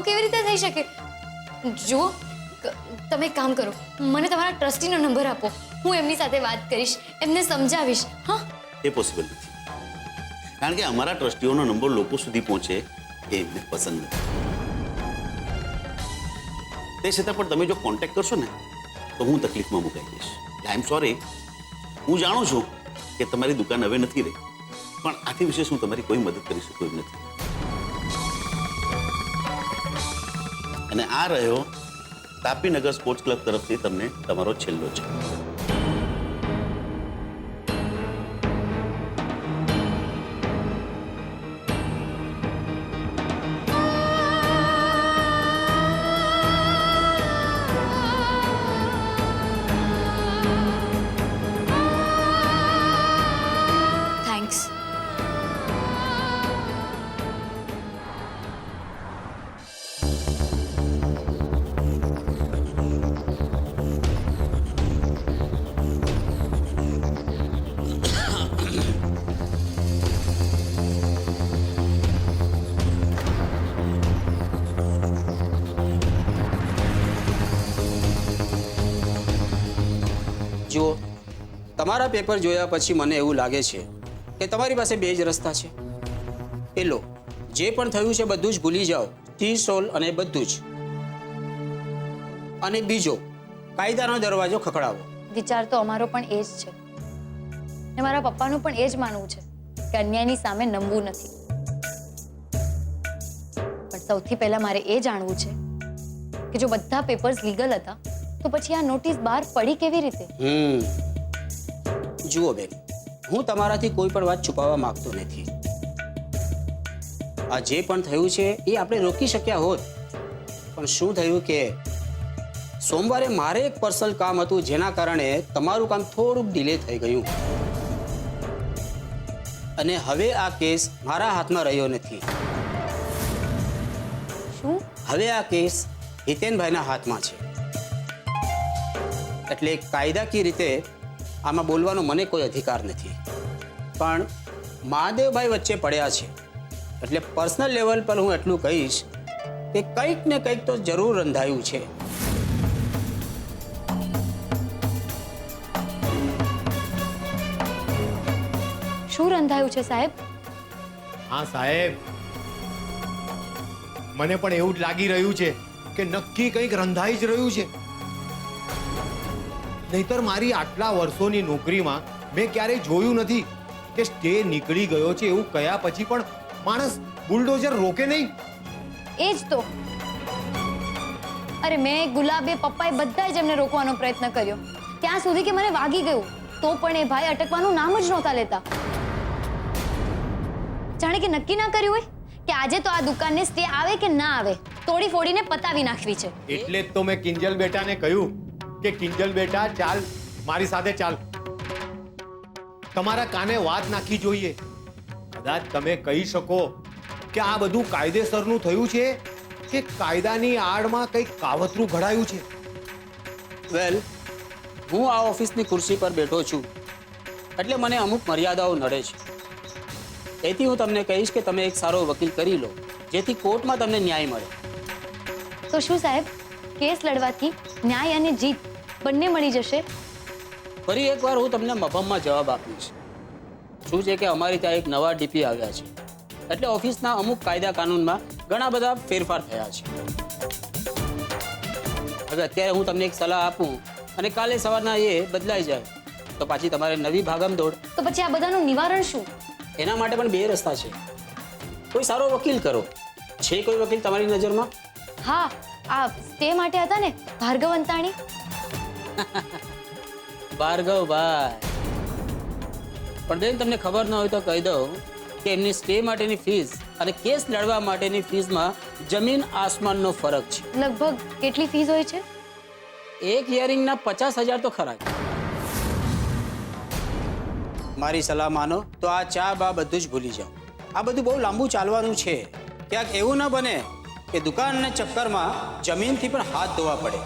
કેવી રીતે થઈ શકે? જુઓ, તમે એક કામ કરો, મને તમારા ટ્રસ્ટીનો નંબર આપો. હું એમની સાથે વાત કરીશ, એમને સમજાવીશ. હા, એ પોસિબલ નથી, કારણ કે અમારા ટ્રસ્ટીઓનો નંબર લોકો સુધી પહોંચે એ એમને પસંદ નથી. તે છતાં પણ તમે જો કોન્ટેક્ટ કરશો ને તો હું તકલીફમાં મુકાઈ જઈશ. આઈ એમ સોરી. હું જાણું છું કે તમારી દુકાન હવે નથી રહી, પણ આથી વિશેષ હું તમારી કોઈ મદદ કરી શકું એમ નથી. અને આ રહ્યો તાપીનગર સ્પોર્ટ્સ ક્લબ તરફથી તમને તમારો છેલ્લો છે. થેન્ક્સ. જુઓ, તમારા પેપર જોયા પછી મને એવું લાગે છે કે તમારી પાસે બે જ રસ્તા છે. પેલો, જે પણ થયું છે બધું જ ભૂલી જાઓ, ટી સોલ અને બધું જ. અને બીજો, કાયદાનો દરવાજો ખખડાવો. વિચાર તો અમારો પણ એ જ છે, ને મારા પપ્પાનું પણ એ જ માનવું છે કે અન્યાયની સામે નમવું નથી. પણ સૌથી પહેલા મારે એ જાણવું છે કે જો બધા પેપર્સ લીગલ હતા તો પછી આ નોટિસ બહાર પડી કેવી રીતે? જુઓ બેન, હું તમારાથી કોઈ પણ વાત છુપાવવા માંગતો નથી. આ જે પણ થયું છે એ આપણે રોકી શક્યા હોત, પણ શું થયું કે સોમવારે મારે એક પર્સનલ કામ હતું જેના કારણે તમારું કામ થોડુંક ડિલે થઈ ગયું. અને હવે આ કેસ મારા હાથમાં રહ્યો નથી. શું? હવે આ કેસ હિતેનભાઈના હાથમાં છે. એટલે કાયદાકીય રીતે આમાં બોલવાનો મને કોઈ અધિકાર નથી, પણ મહાદેવભાઈ વચ્ચે પડ્યા છે એટલે પર્સનલ લેવલ પર હું એટલું કહીશ કે કંઈક ને કંઈક તો જરૂર રંધાયું છે. શું રંધાયું છે સાહેબ? હા સાહેબ, મને પણ એવું જ લાગી રહ્યું છે કે નક્કી કંઈક રંધાઈ જ રહ્યું છે. નહીતર મારી આટલા વર્ષોની નોકરીમાં મેં ક્યારેય જોયું નથી કે સ્ટે નીકળી ગયો છે એવું કયા પછી પણ માણસ બુલડોઝર રોકે નહીં. એ જ તો. અરે મેં, ગુલાબે, પપ્પાએ બધાએ જ એમને રોકવાનો પ્રયત્ન કર્યો, ત્યાં સુધી કે મને વાગી ગયું, તો પણ એ ભાઈ અટકવાનું નામ જ નહોતા લેતા. જાણે કે નક્કી ના કર્યું હોય કે આજે તો આ દુકાનને સ્ટે આવે કે ના આવે, તોડી ફોડીને પતાવી નાખવી છે. એટલે જ તો મેં કિંજલ બેટાને કહ્યું કે કિંજલ બેટા ચાલ, મારી સાથે ચાલ. તમારા કાને વાત નાખી જોઈએ. કદાચ તમે કહી શકો કે આ બધું કાયદેસરનું થયું છે કે કાયદાની આડમાં કંઈક કાવતરું ઘડાયું છે. વેલ, હું આ ઓફિસની ખુરશી પર બેઠો છું એટલે મને અમુક મર્યાદાઓ નડે છે. એથી હું તમને કહીશ કે તમે એક સારો વકીલ કરી લો જેથી કોર્ટમાં તમને ન્યાય મળે. તો શું સાહેબ, કેસ લડવાથી ન્યાય અને જીત બંને મળી જશે? ફરી એકવાર હું તમને મફતમાં જવાબ આપીશ. શું છે કે અમારી ત્યાં એક નવા ડીપી આવ્યા છે એટલે ઓફિસના અમુક કાયદા કાનૂનમાં ઘણા બધા ફેરફાર થયા છે. હવે અત્યારે હું તમને એક સલાહ આપું અને કાલે સવારના એ બદલાઈ જાય તો પાછી તમારે નવી ભાગમદોડ. તો પછી આ બધાનું નિવારણ શું? એના માટે પણ બે રસ્તા છે. કોઈ સારો વકીલ કરો. છે કોઈ વકીલ તમારી નજરમાં? હા, આ સ્ટે માટે હતા ને, ભાર્ગવ અંતાણી. ભાર્ગવભાઈ, પણ બેન તમને ખબર ન હોય તો કહી દઉં કે એમની સ્ટે માટેની ફીસ અને કેસ લડવા માટેની ફીસમાં જમીન આસમાનનો ફરક છે. લગભગ કેટલી ફીસ હોય છે? એક હિયરિંગના 50,000 તો ખરા. મારી સલાહ માનો તો આ ચા બા બધું જ ભૂલી જાઓ. આ બધું બહુ લાંબુ ચાલવાનું છે. ક્યાંક એવું ન બને કે દુકાનના ચક્કરમાં જમીનથી પણ હાથ ધોવા પડે.